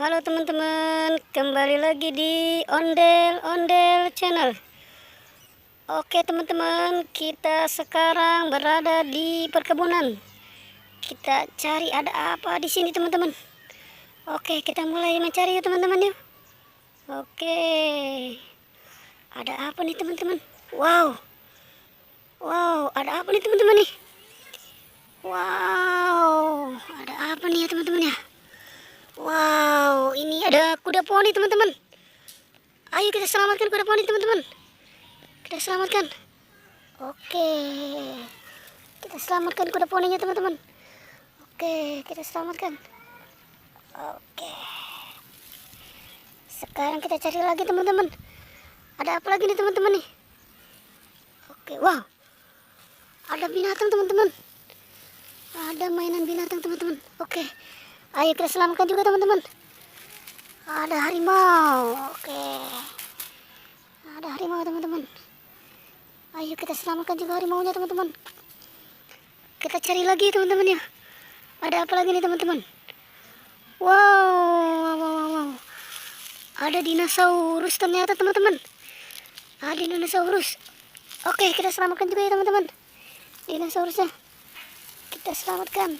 Halo teman-teman, kembali lagi di Ondel-Ondel Channel. Oke teman-teman, kita sekarang berada di perkebunan. Kita cari ada apa di sini teman-teman. Oke, kita mulai mencari ya teman-teman yuk. Oke, ada apa nih teman-teman? Wow, ada apa nih teman-teman nih? Wow, ada apa nih ya teman-teman ya? Wow, ini ada kuda poni teman-teman. Ayo kita selamatkan kuda poni teman-teman. Kita selamatkan. Oke, kita selamatkan kuda poninya teman-teman. Oke, kita selamatkan. Oke, sekarang kita cari lagi teman-teman. Ada apa lagi nih teman-teman nih? Oke, wow, ada binatang teman-teman. Ada mainan binatang teman-teman. Oke, ayo kita selamatkan juga teman-teman. Ada harimau. Oke, ada harimau teman-teman. Ayo kita selamatkan juga harimaunya teman-teman. Kita cari lagi teman-teman ya. Ada apa lagi nih teman-teman? Wow. Ada dinosaurus ternyata teman-teman. Ada dinosaurus. Oke, kita selamatkan juga ya teman-teman. Dinosaurusnya kita selamatkan.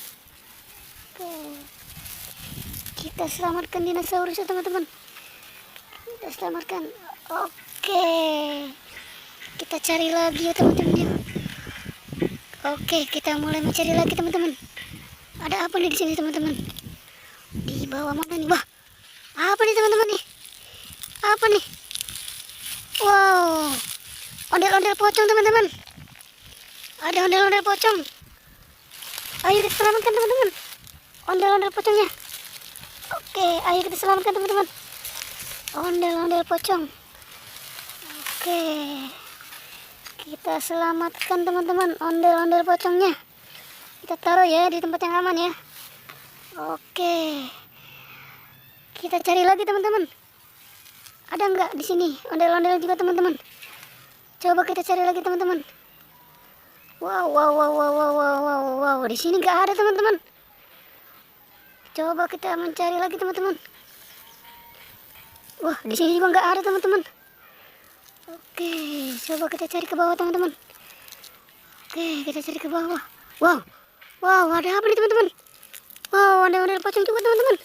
Oke, kita selamatkan dinosaurusnya teman-teman. Kita selamatkan. Oke, kita cari lagi ya teman-teman ya. Oke, kita mulai mencari lagi teman-teman. Ada apa nih di sini teman-teman? Di bawah mana nih? Wah, apa nih teman-teman nih? Apa nih? Wow, ondel-ondel pocong teman-teman. Ada ondel-ondel pocong. Ayo kita selamatkan teman-teman. Ondel-ondel pocongnya. Oke, ayo kita selamatkan teman-teman. Ondel-ondel pocong. Oke, kita selamatkan teman-teman ondel-ondel pocongnya. Kita taruh ya di tempat yang aman ya. Oke, kita cari lagi teman-teman. Ada nggak di sini ondel-ondel juga teman-teman? Coba kita cari lagi teman-teman. Wow. Di sini nggak ada teman-teman. Coba kita mencari lagi teman-teman. Wah, di sini juga nggak ada teman-teman. Oke, coba kita cari ke bawah teman-teman. Oke, kita cari ke bawah. Wow, ada apa nih teman-teman? Wow, ondel-ondel pocong juga teman-teman.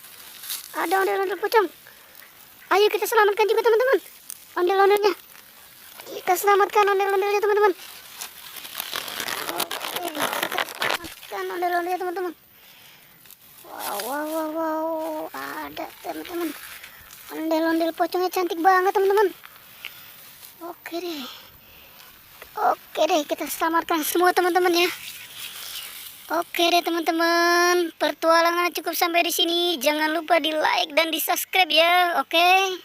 Ada ondel-ondel pocong. Ayo kita selamatkan juga teman-teman. Ondel-ondelnya. Kita selamatkan ondel-ondelnya teman-teman. Oke, kita selamatkan ondel-ondelnya teman-teman. Wow, ada teman-teman. Ondel-ondel pocongnya cantik banget teman-teman. Oke deh, kita selamatkan semua teman-teman ya. Oke deh teman-teman, pertualangan cukup sampai di sini. Jangan lupa di like dan di subscribe ya. Oke.